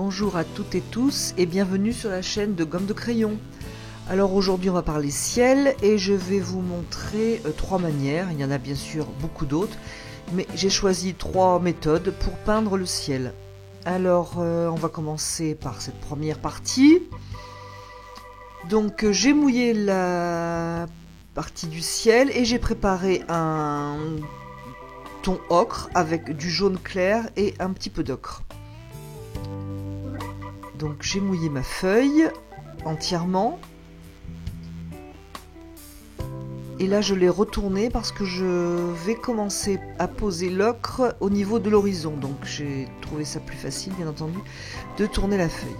Bonjour à toutes et tous et bienvenue sur la chaîne de Gomme de Crayon. Alors aujourd'hui on va parler ciel et je vais vous montrer trois manières, il y en a bien sûr beaucoup d'autres, mais j'ai choisi trois méthodes pour peindre le ciel. Alors on va commencer par cette première partie. Donc j'ai mouillé la partie du ciel et j'ai préparé un ton ocre avec du jaune clair et un petit peu d'ocre. Donc j'ai mouillé ma feuille entièrement. Et là je l'ai retournée parce que je vais commencer à poser l'ocre au niveau de l'horizon. Donc j'ai trouvé ça plus facile bien entendu de tourner la feuille.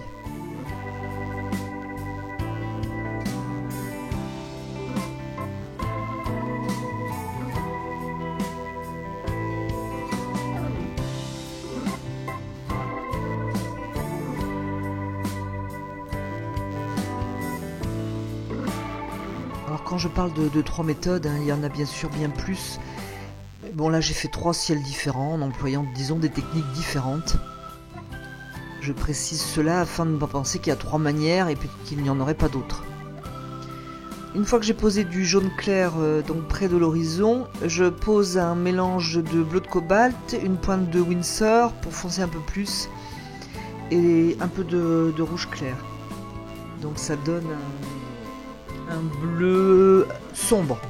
Alors quand je parle de trois méthodes, il y en a bien sûr bien plus. Bon là j'ai fait trois ciels différents en employant disons des techniques différentes. Je précise cela afin de ne pas penser qu'il y a trois manières et qu'il n'y en aurait pas d'autres. Une fois que j'ai posé du jaune clair donc près de l'horizon, je pose un mélange de bleu de cobalt, une pointe de Winsor pour foncer un peu plus et un peu de rouge clair. Donc ça donne un bleu sombre.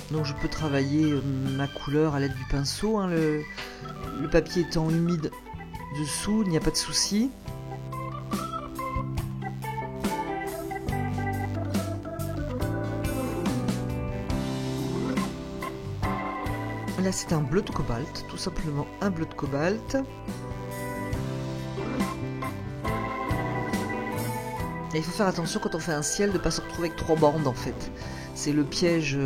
Donc je peux travailler ma couleur à l'aide du pinceau, hein, le papier étant humide dessous, il n'y a pas de souci. Là c'est un bleu de cobalt, tout simplement un bleu de cobalt. Et il faut faire attention quand on fait un ciel de ne pas se retrouver avec trois bandes en fait. C'est le piège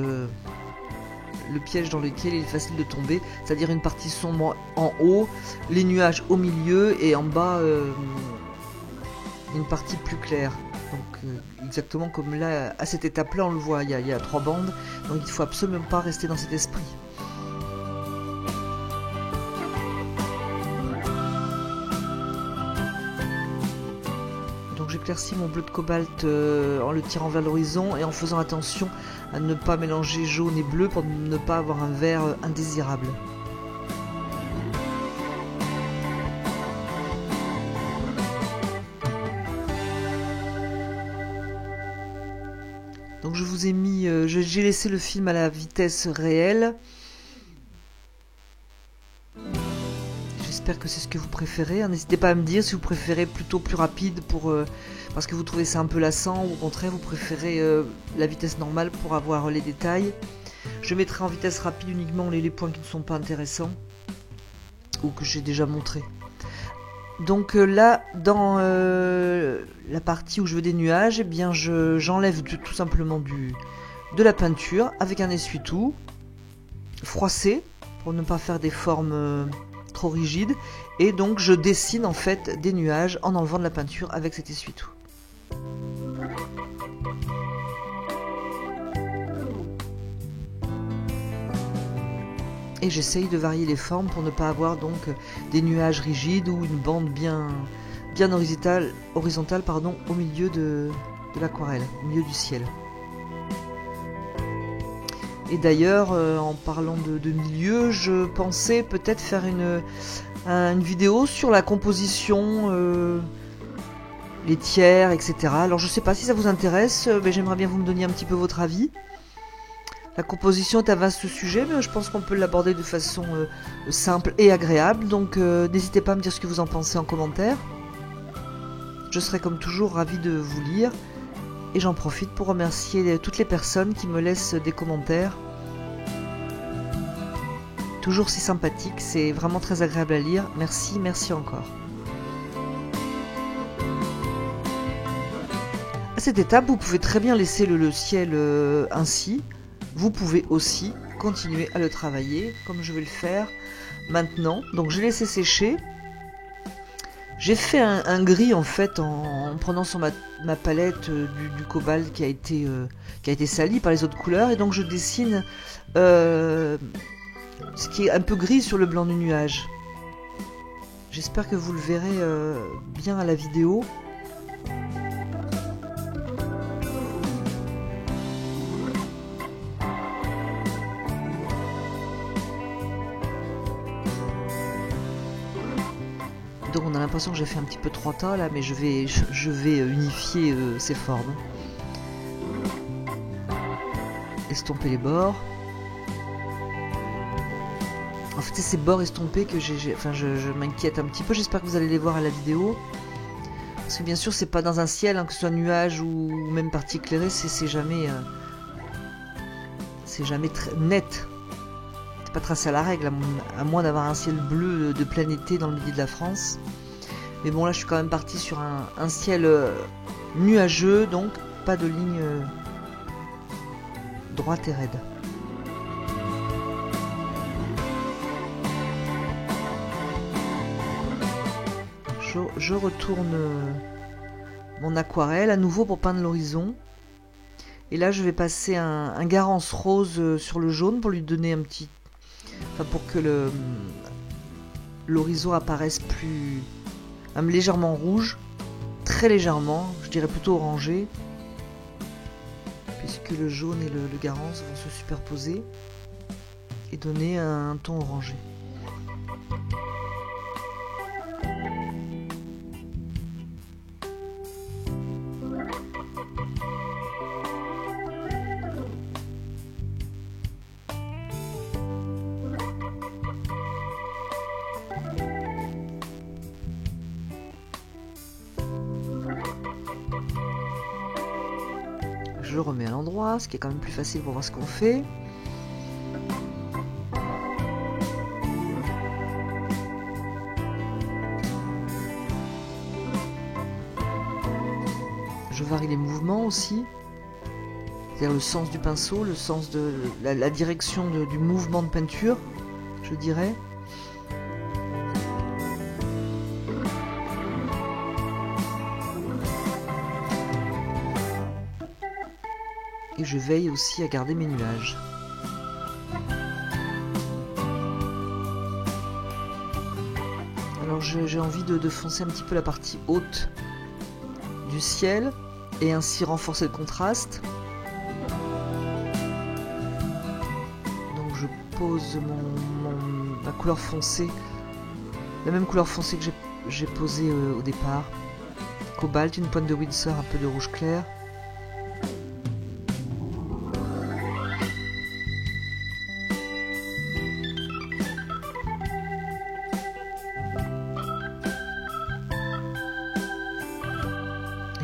dans lequel il est facile de tomber, c'est-à-dire une partie sombre en haut, les nuages au milieu et en bas une partie plus claire. Donc exactement comme là, à cette étape-là on le voit, il y a trois bandes, donc il ne faut absolument pas rester dans cet esprit. Donc j'éclaircis mon bleu de cobalt en le tirant vers l'horizon et en faisant attention à ne pas mélanger jaune et bleu pour ne pas avoir un vert indésirable. Donc je vous ai mis, j'ai laissé le film à la vitesse réelle. J'espère que c'est ce que vous préférez. N'hésitez pas à me dire si vous préférez plutôt plus rapide parce que vous trouvez ça un peu lassant ou au contraire vous préférez la vitesse normale pour avoir les détails. Je mettrai en vitesse rapide uniquement les points qui ne sont pas intéressants ou que j'ai déjà montré. Donc là, dans la partie où je veux des nuages, eh bien j'enlève tout simplement de la peinture avec un essuie-tout froissé pour ne pas faire des formes trop rigides, et donc je dessine en fait des nuages en enlevant de la peinture avec cet essuie-tout. Et j'essaye de varier les formes pour ne pas avoir donc des nuages rigides ou une bande bien horizontale au milieu de l'aquarelle, au milieu du ciel. Et d'ailleurs, en parlant de milieu, je pensais peut-être faire une vidéo sur la composition, les tiers, etc. Alors je ne sais pas si ça vous intéresse, mais j'aimerais bien que vous me donniez un petit peu votre avis. La composition est un vaste sujet, mais je pense qu'on peut l'aborder de façon simple et agréable. Donc n'hésitez pas à me dire ce que vous en pensez en commentaire. Je serai comme toujours ravie de vous lire. Et j'en profite pour remercier toutes les personnes qui me laissent des commentaires. Toujours si sympathique, c'est vraiment très agréable à lire. Merci, merci encore. À cette étape, vous pouvez très bien laisser le ciel ainsi. Vous pouvez aussi continuer à le travailler comme je vais le faire maintenant. Donc j'ai laissé sécher J'ai fait un gris en fait en prenant sur ma palette du cobalt qui a été sali par les autres couleurs, et donc je dessine ce qui est un peu gris sur le blanc du nuage. J'espère que vous le verrez bien à la vidéo. Donc on a l'impression que j'ai fait un petit peu trop tas là, mais je vais unifier ces formes. Estomper les bords. En fait, c'est ces bords estompés que je m'inquiète un petit peu. J'espère que vous allez les voir à la vidéo. Parce que bien sûr, c'est pas dans un ciel, hein, que ce soit nuage ou même partie éclairée, c'est jamais très net. C'est pas tracé à la règle, à moins d'avoir un ciel bleu de plein été dans le midi de la France. Mais bon, là, je suis quand même partie sur un ciel nuageux, donc pas de ligne droite et raide. Je retourne mon aquarelle à nouveau pour peindre l'horizon. Et là, je vais passer un Garance rose sur le jaune pour lui donner un petit... Enfin, pour que l'horizon apparaisse plus... légèrement rouge. Très légèrement, je dirais plutôt orangé. Puisque le jaune et le Garance vont se superposer. Et donner un ton orangé. Je le remets à l'endroit, ce qui est quand même plus facile pour voir ce qu'on fait. Je varie les mouvements aussi, c'est-à-dire le sens du pinceau, le sens de la direction du mouvement de peinture, je dirais. Et je veille aussi à garder mes nuages. Alors j'ai envie de foncer un petit peu la partie haute du ciel et ainsi renforcer le contraste. Donc je pose ma couleur foncée, la même couleur foncée que j'ai posée au départ. Cobalt, une pointe de Winsor, un peu de rouge clair.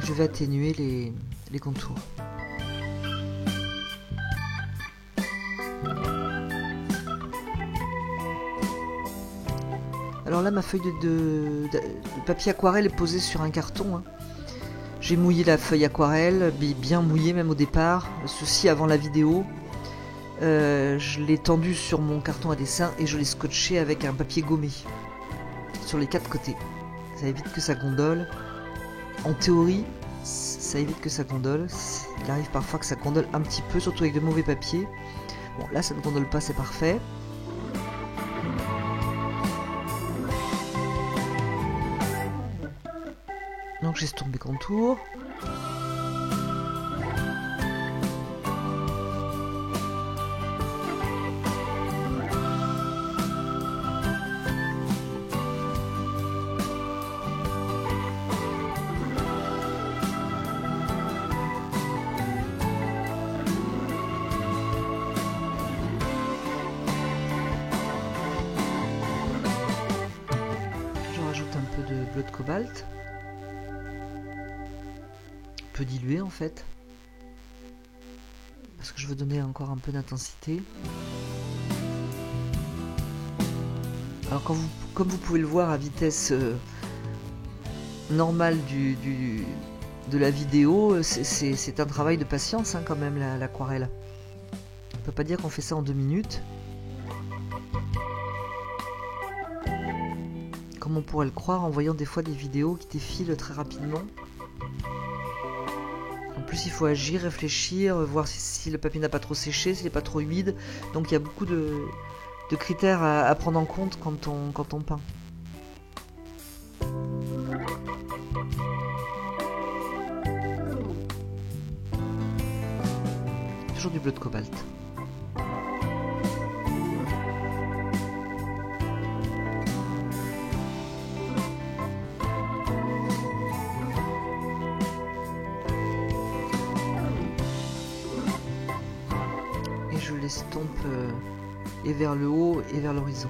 Je vais atténuer les contours. Alors là, ma feuille de papier aquarelle est posée sur un carton. Hein. J'ai mouillé la feuille aquarelle, bien mouillée même au départ, ceci avant la vidéo. Je l'ai tendue sur mon carton à dessin et je l'ai scotché avec un papier gommé sur les 4 côtés. Ça évite que ça gondole. En théorie, ça évite que ça gondole. Il arrive parfois que ça gondole un petit peu, surtout avec de mauvais papiers. Bon, là ça ne gondole pas, c'est parfait. Donc j'estompe mes contours. Un peu de bleu de cobalt, peu dilué en fait, parce que je veux donner encore un peu d'intensité. Alors comme vous pouvez le voir à vitesse normale de la vidéo, c'est un travail de patience hein, quand même l'aquarelle. On peut pas dire qu'on fait ça en 2 minutes. comme on pourrait le croire en voyant des fois des vidéos qui défilent très rapidement. En plus il faut agir, réfléchir, voir si le papier n'a pas trop séché, s'il n'est pas trop humide. Donc il y a beaucoup de critères à prendre en compte quand on peint. Toujours du bleu de cobalt. Et je l'estompe et vers le haut et vers l'horizon.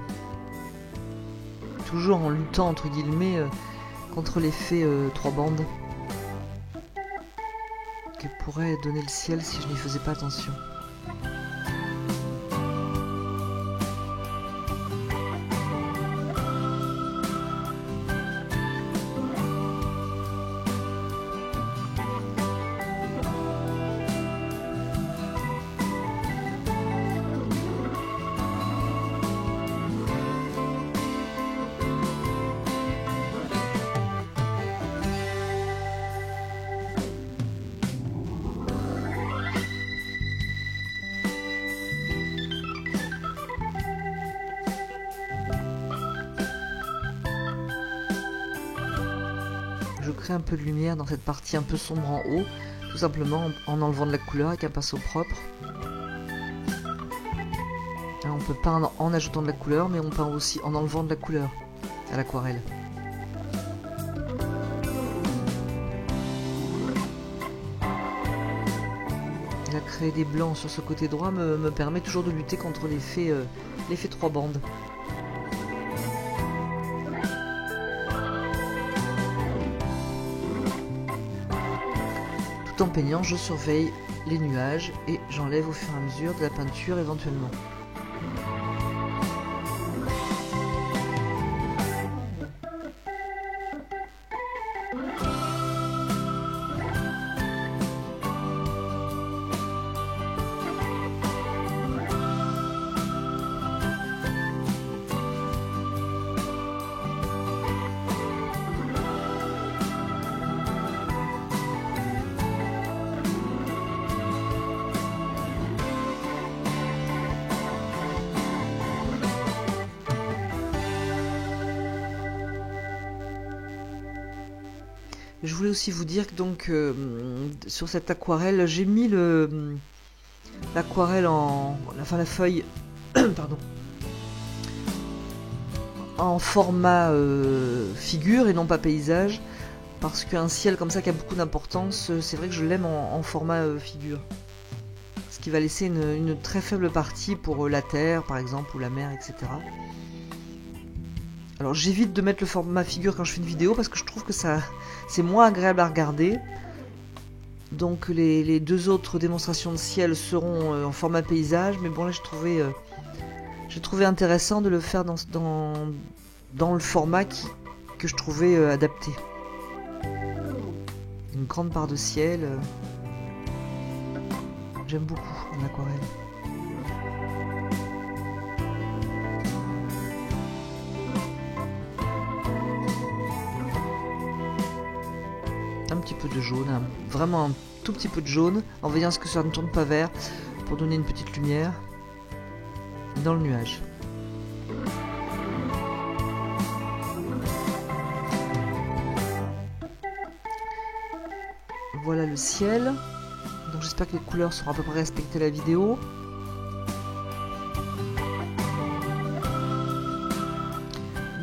Toujours en luttant entre guillemets contre l'effet 3 bandes que pourrait donner le ciel si je n'y faisais pas attention. Je crée un peu de lumière dans cette partie un peu sombre en haut, tout simplement en enlevant de la couleur avec un pinceau propre. Alors, on peut peindre en ajoutant de la couleur, mais on peint aussi en enlevant de la couleur à l'aquarelle. La créer des blancs sur ce côté droit me permet toujours de lutter contre l'effet 3 bandes. Tout en peignant, je surveille les nuages et j'enlève au fur et à mesure de la peinture éventuellement. Je voulais aussi vous dire que donc sur cette aquarelle, j'ai mis l'aquarelle la feuille pardon, en format figure et non pas paysage, parce qu'un ciel comme ça qui a beaucoup d'importance, c'est vrai que je l'aime en format figure. Ce qui va laisser une très faible partie pour la terre par exemple ou la mer, etc. Alors j'évite de mettre le format figure quand je fais une vidéo parce que je trouve que c'est moins agréable à regarder. Donc les deux autres démonstrations de ciel seront en format paysage, mais bon là j'ai trouvé intéressant de le faire dans le format que je trouvais adapté. Une grande part de ciel, j'aime beaucoup en aquarelle. Un petit peu de jaune, vraiment un tout petit peu de jaune, en veillant à ce que ça ne tourne pas vert, pour donner une petite lumière dans le nuage. Voilà le ciel, donc j'espère que les couleurs seront à peu près respectées la vidéo.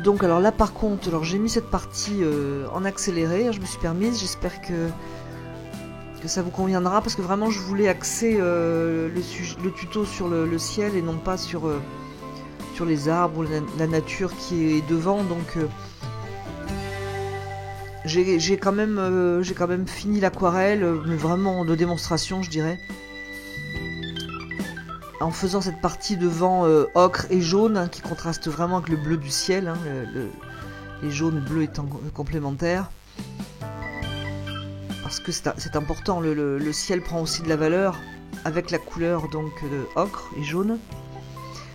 Donc alors là par contre, j'ai mis cette partie en accéléré, je me suis permise, j'espère que ça vous conviendra, parce que vraiment je voulais axer le tuto sur le ciel et non pas sur les arbres ou la nature qui est devant, donc j'ai quand même fini l'aquarelle, mais vraiment de démonstration je dirais. En faisant cette partie devant ocre et jaune, hein, qui contraste vraiment avec le bleu du ciel, hein, les jaunes et bleus étant complémentaires. Parce que c'est important, le ciel prend aussi de la valeur avec la couleur donc de ocre et jaune.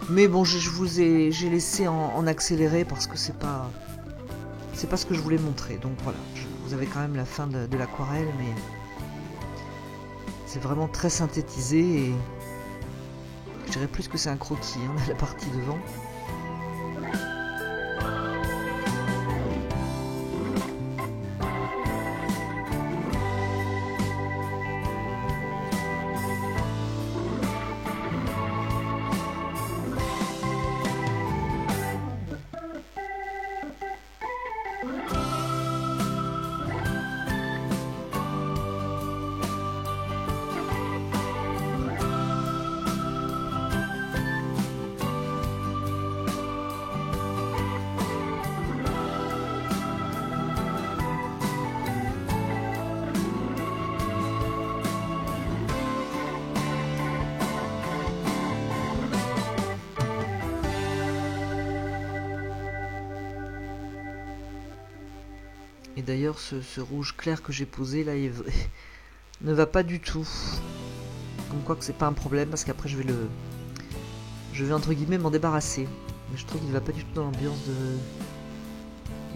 Mais bon, j'ai laissé en accéléré parce que c'est pas c'est pas ce que je voulais montrer. Donc voilà, vous avez quand même la fin de l'aquarelle, mais c'est vraiment très synthétisé et je dirais plus que c'est un croquis, hein, la partie devant. Et d'ailleurs, ce rouge clair que j'ai posé là, il ne va pas du tout. Comme quoi que c'est pas un problème, parce qu'après je vais entre guillemets m'en débarrasser. Mais je trouve qu'il ne va pas du tout dans l'ambiance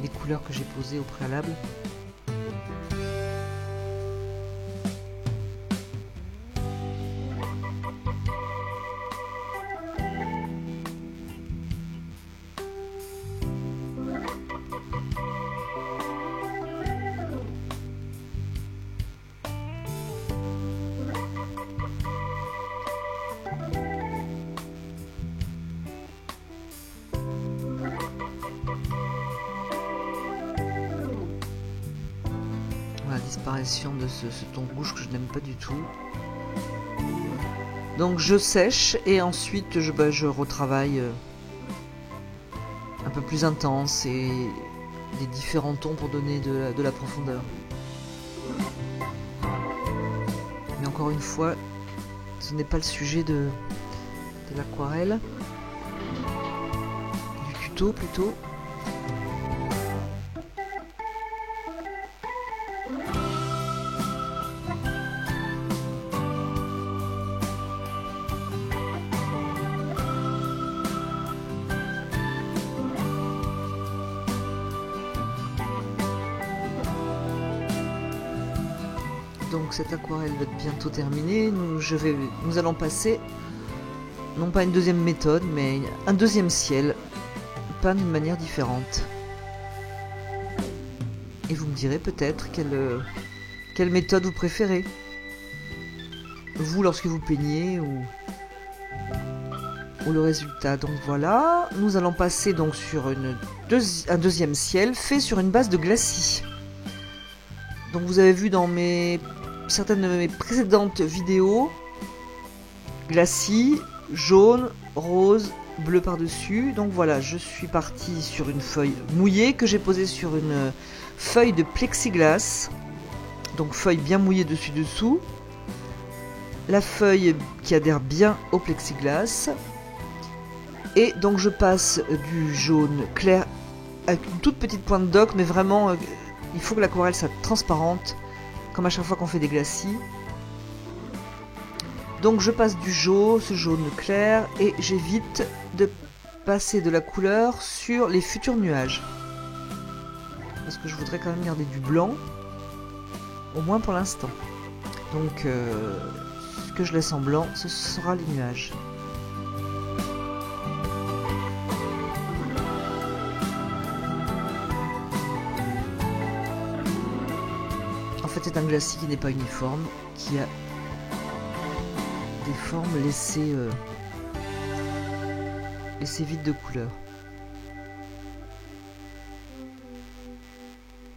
des couleurs que j'ai posées au préalable. Disparition de ce ton rouge que je n'aime pas du tout. Donc je sèche et ensuite je retravaille un peu plus intense et les différents tons pour donner de la profondeur. Mais encore une fois, ce n'est pas le sujet de l'aquarelle, du tuto plutôt. Donc cette aquarelle va être bientôt terminée. Nous allons passer, non pas une deuxième méthode, mais un deuxième ciel, peint d'une manière différente. Et vous me direz peut-être quelle méthode vous préférez. Vous lorsque vous peignez ou le résultat. Donc voilà, nous allons passer donc sur un deuxième ciel fait sur une base de glacis. Donc vous avez vu dans certaines de mes précédentes vidéos, glacis, jaune, rose, bleu par-dessus. Donc voilà, je suis partie sur une feuille mouillée que j'ai posée sur une feuille de plexiglas. Donc feuille bien mouillée dessus-dessous. La feuille qui adhère bien au plexiglas. Et donc je passe du jaune clair avec une toute petite pointe d'ocre, mais vraiment, il faut que l'aquarelle soit transparente, comme à chaque fois qu'on fait des glacis. Donc je passe du jaune, ce jaune clair, et j'évite de passer de la couleur sur les futurs nuages. Parce que je voudrais quand même garder du blanc, au moins pour l'instant. Donc ce que je laisse en blanc, ce sera les nuages. En fait, c'est un glacis qui n'est pas uniforme, qui a des formes laissées vides de couleur.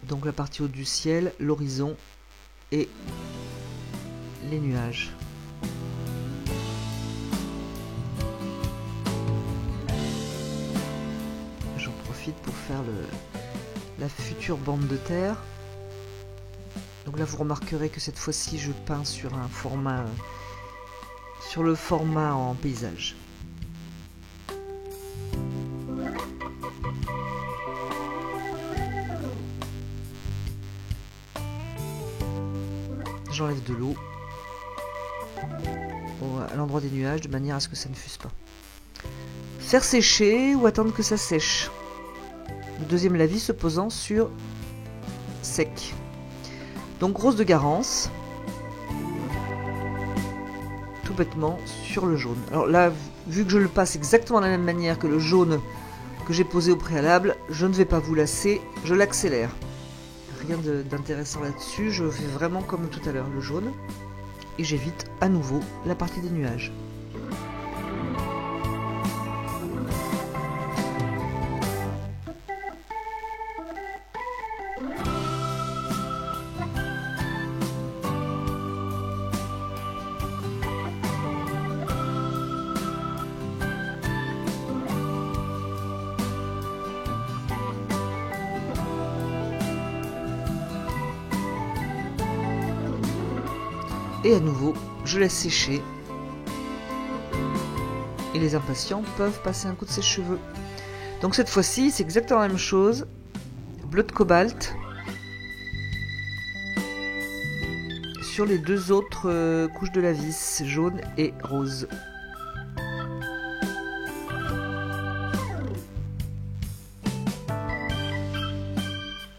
Donc la partie haute du ciel, l'horizon et les nuages. J'en profite pour faire la future bande de terre. Donc là vous remarquerez que cette fois-ci je peins sur le format en paysage. J'enlève de l'eau à l'endroit des nuages de manière à ce que ça ne fuse pas. Faire sécher ou attendre que ça sèche. Le deuxième lavis se posant sur sec. Donc rose de Garance, tout bêtement sur le jaune. Alors là, vu que je le passe exactement de la même manière que le jaune que j'ai posé au préalable, je ne vais pas vous lasser, je l'accélère. Rien d'intéressant là-dessus, je fais vraiment comme tout à l'heure le jaune. Et j'évite à nouveau la partie des nuages. Et à nouveau, je laisse sécher. Et les impatients peuvent passer un coup de sèche-cheveux. Donc cette fois-ci, c'est exactement la même chose. Bleu de cobalt. Sur les deux autres couches de la vis, jaune et rose.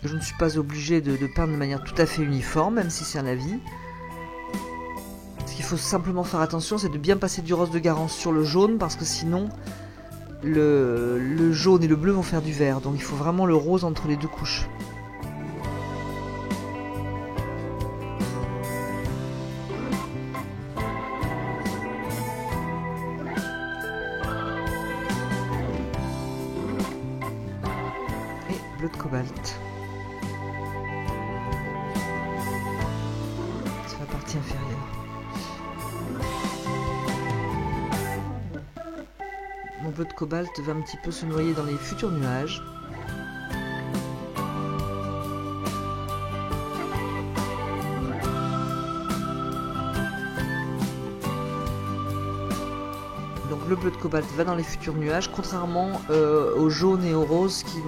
Je ne suis pas obligée de peindre de manière tout à fait uniforme, même si c'est un lavis. Ce qu'il faut simplement faire attention, c'est de bien passer du rose de Garance sur le jaune, parce que sinon, le jaune et le bleu vont faire du vert. Donc il faut vraiment le rose entre les deux couches. Et bleu de cobalt. C'est la partie inférieure. Mon bleu de cobalt va un petit peu se noyer dans les futurs nuages. Donc le bleu de cobalt va dans les futurs nuages, contrairement au jaune et au rose qui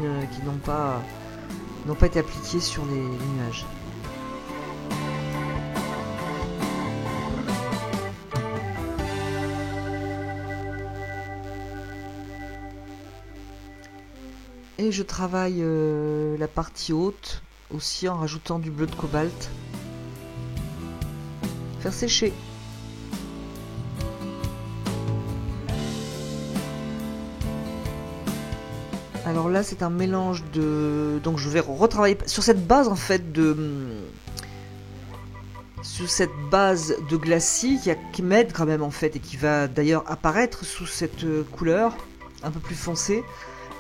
n'ont pas été appliqués sur les nuages. Et je travaille la partie haute aussi en rajoutant du bleu de cobalt. Faire sécher. Alors là c'est un mélange de... Donc je vais retravailler sur cette base en fait sur cette base de glacis qui m'aide quand même en fait et qui va d'ailleurs apparaître sous cette couleur un peu plus foncée.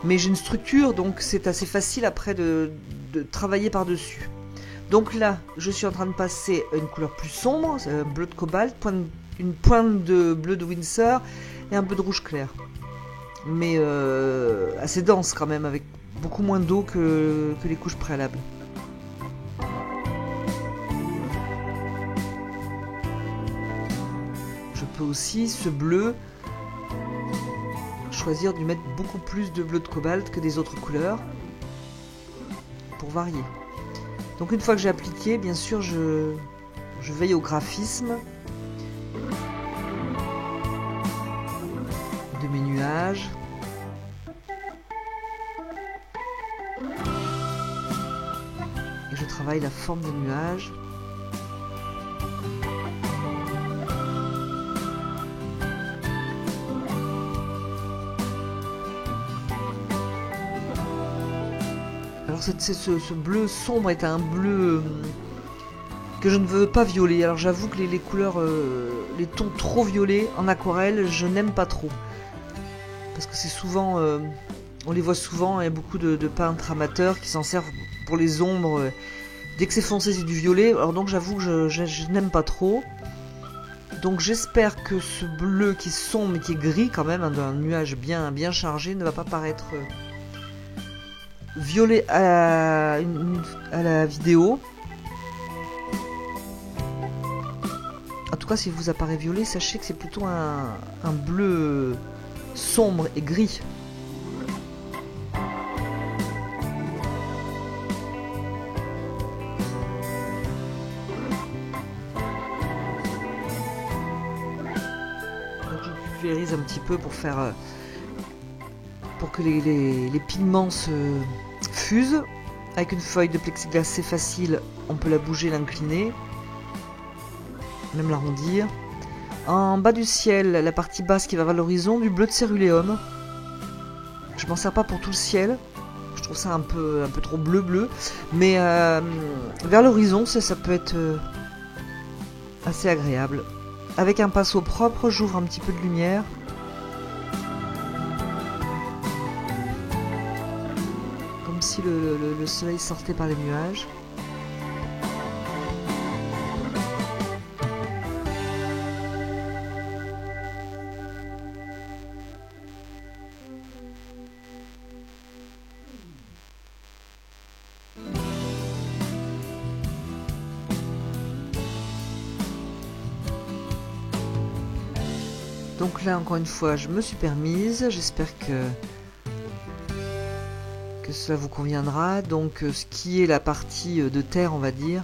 Mais j'ai une structure, donc c'est assez facile après de travailler par-dessus. Donc là, je suis en train de passer une couleur plus sombre, un bleu de cobalt, une pointe de bleu de Winsor et un peu de rouge clair. Mais assez dense quand même, avec beaucoup moins d'eau que les couches préalables. Je peux aussi, ce bleu, choisir de mettre beaucoup plus de bleu de cobalt que des autres couleurs pour varier. Donc une fois que j'ai appliqué, bien sûr je veille au graphisme de mes nuages. Et je travaille la forme des nuages. Alors ce bleu sombre est un bleu que je ne veux pas violer. Alors j'avoue que les couleurs, les tons trop violets en aquarelle, je n'aime pas trop. Parce que c'est souvent, on les voit souvent, il y a beaucoup de peintres amateurs qui s'en servent pour les ombres. Dès que c'est foncé, c'est du violet. Alors donc j'avoue que je n'aime pas trop. Donc j'espère que ce bleu qui est sombre mais qui est gris quand même, d'un nuage bien chargé, ne va pas paraître violet à la vidéo. En tout cas, si vous apparaît violet, sachez que c'est plutôt un bleu sombre et gris. Donc je pulvérise un petit peu pour faire pour que les pigments fuse. Avec une feuille de plexiglas, c'est facile, on peut la bouger, l'incliner, même l'arrondir. En bas du ciel, la partie basse qui va vers l'horizon, du bleu de céruléum. Je m'en sers pas pour tout le ciel, je trouve ça un peu trop bleu, mais vers l'horizon, ça peut être assez agréable. Avec un pinceau propre, j'ouvre un petit peu de lumière. Comme si le soleil sortait par les nuages. Donc là, encore une fois, je me suis permise. J'espère que cela vous conviendra. Donc, ce qui est la partie de terre, on va dire,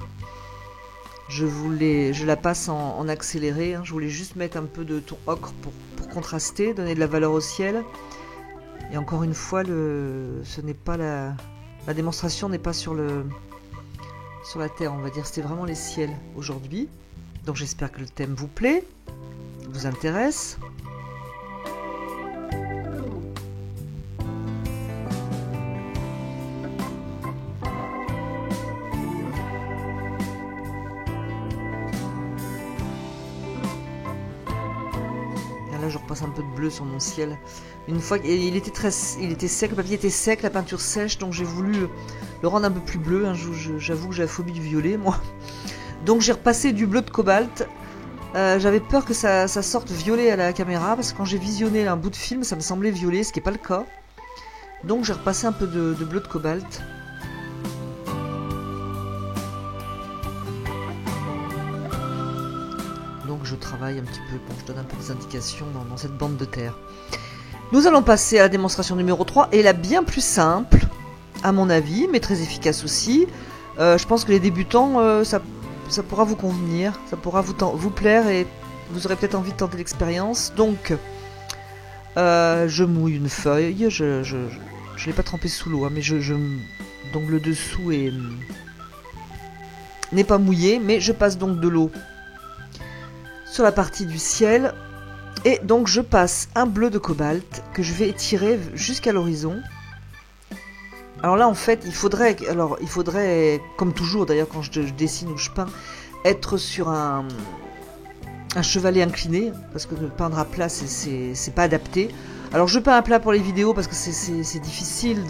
je la passe en accéléré. Je voulais juste mettre un peu de ton ocre pour contraster, donner de la valeur au ciel. Et encore une fois, ce n'est pas la démonstration n'est pas sur la terre, on va dire. C'était vraiment les ciels aujourd'hui. Donc, j'espère que le thème vous plaît, vous intéresse. Et là, je repasse un peu de bleu sur mon ciel. Une fois qu'il était sec, le papier était sec, la peinture sèche, donc j'ai voulu le rendre un peu plus bleu. J'avoue que j'ai la phobie du violet, moi. Donc j'ai repassé du bleu de cobalt. J'avais peur que ça sorte violet à la caméra, parce que quand j'ai visionné un bout de film, ça me semblait violet, ce qui n'est pas le cas. Donc j'ai repassé un peu de bleu de cobalt. Donc je travaille un petit peu, bon, je donne un peu des indications dans cette bande de terre. Nous allons passer à la démonstration numéro 3, et la bien plus simple, à mon avis, mais très efficace aussi. Je pense que les débutants, ça pourra vous convenir, ça pourra vous plaire, et vous aurez peut-être envie de tenter l'expérience. Donc, je mouille une feuille, je l'ai pas trempée sous l'eau, hein, mais donc le dessous n'est pas mouillé, mais je passe donc de l'eau sur la partie du ciel, et donc je passe un bleu de cobalt que je vais étirer jusqu'à l'horizon. Alors là, en fait, il faudrait, comme toujours d'ailleurs quand je dessine ou je peins, être sur un chevalet incliné, parce que peindre à plat, c'est pas adapté. Alors je peins à plat pour les vidéos parce que c'est difficile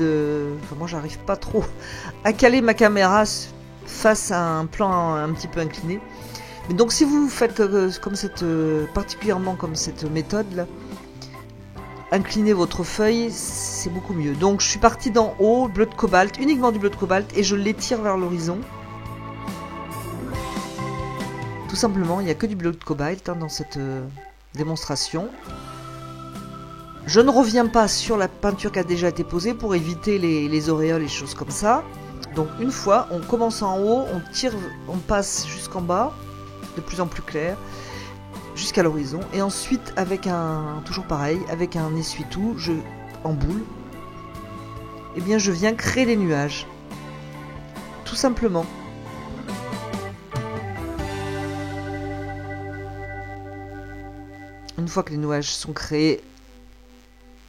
Enfin, moi, j'arrive pas trop à caler ma caméra face à un plan un petit peu incliné. Mais donc si vous faites particulièrement comme cette méthode là, inclinez votre feuille, c'est beaucoup mieux. Donc je suis partie d'en haut, bleu de cobalt, uniquement du bleu de cobalt, et je l'étire vers l'horizon. Tout simplement, il n'y a que du bleu de cobalt dans cette démonstration. Je ne reviens pas sur la peinture qui a déjà été posée pour éviter les auréoles et choses comme ça. Donc une fois, on commence en haut, on passe jusqu'en bas, de plus en plus clair, jusqu'à l'horizon, et ensuite toujours pareil, avec un essuie-tout, en boule, et bien je viens créer des nuages, tout simplement. Une fois que les nuages sont créés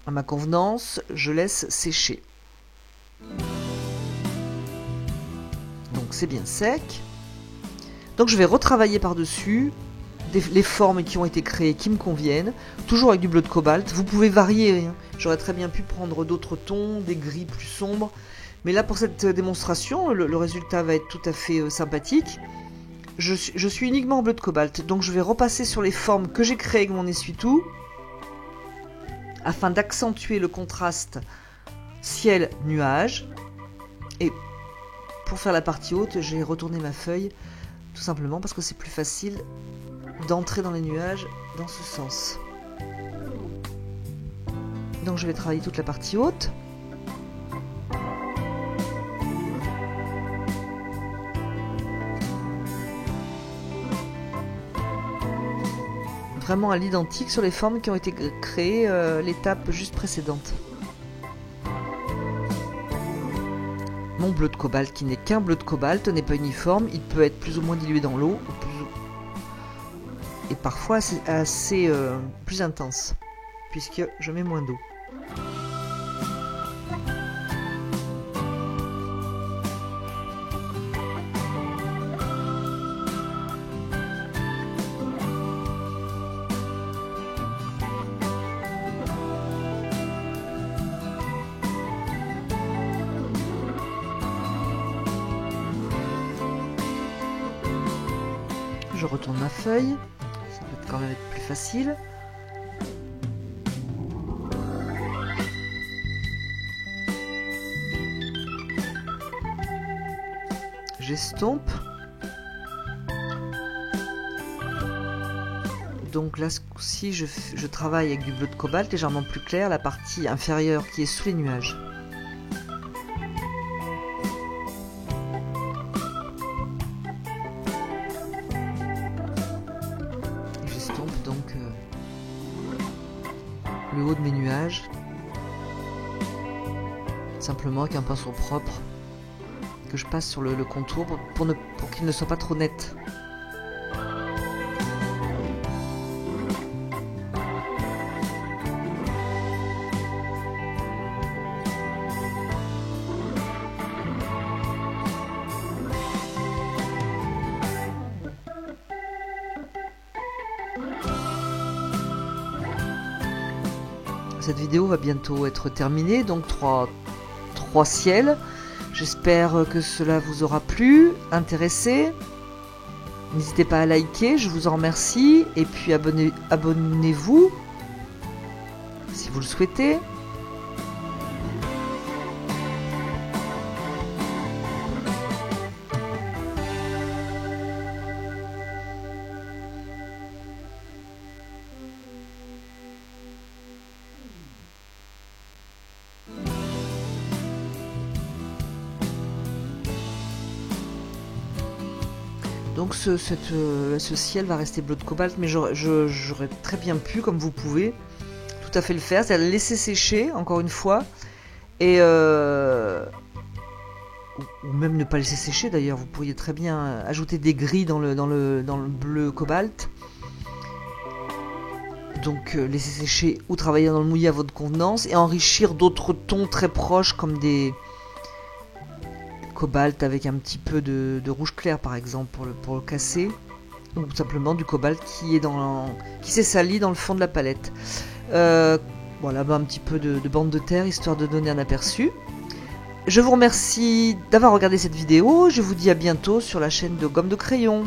à ma convenance, je laisse sécher. Donc c'est bien sec. Donc je vais retravailler par-dessus les formes qui ont été créées, qui me conviennent, toujours avec du bleu de cobalt. Vous pouvez varier, hein. J'aurais très bien pu prendre d'autres tons, des gris plus sombres, mais là pour cette démonstration, le résultat va être tout à fait sympathique. Je suis uniquement en bleu de cobalt, donc je vais repasser sur les formes que j'ai créées avec mon essuie-tout, afin d'accentuer le contraste ciel-nuage. Et pour faire la partie haute, j'ai retourné ma feuille, tout simplement parce que c'est plus facile d'entrer dans les nuages dans ce sens. Donc je vais travailler toute la partie haute. Vraiment à l'identique sur les formes qui ont été créées l'étape juste précédente. mon bleu de cobalt qui n'est qu'un bleu de cobalt, n'est pas uniforme, il peut être plus ou moins dilué dans l'eau, et parfois assez plus intense, puisque je mets moins d'eau. Je retourne ma feuille, ça va quand même être plus facile. J'estompe. Donc là, ce coup-ci, je travaille avec du bleu de cobalt légèrement plus clair, la partie inférieure qui est sous les nuages. J'estompe donc le haut de mes nuages, simplement avec un pinceau propre que je passe sur le contour pour qu'il ne soit pas trop net. Cette vidéo va bientôt être terminée, donc trois ciels. J'espère que cela vous aura plu, intéressé. N'hésitez pas à liker, je vous en remercie. Et puis abonnez-vous si vous le souhaitez. Donc ce ciel va rester bleu de cobalt, mais j'aurais très bien pu, comme vous pouvez, tout à fait le faire, c'est-à-dire le laisser sécher, encore une fois, et ou même ne pas laisser sécher d'ailleurs, vous pourriez très bien ajouter des gris dans le bleu cobalt. Donc laisser sécher ou travailler dans le mouillé à votre convenance, et enrichir d'autres tons très proches comme des cobalt avec un petit peu de rouge clair par exemple pour le casser, ou simplement du cobalt qui s'est sali dans le fond de la palette. Voilà, un petit peu de bande de terre histoire de donner un aperçu. Je vous remercie d'avoir regardé cette vidéo, je vous dis à bientôt sur la chaîne de Gomme de Crayon.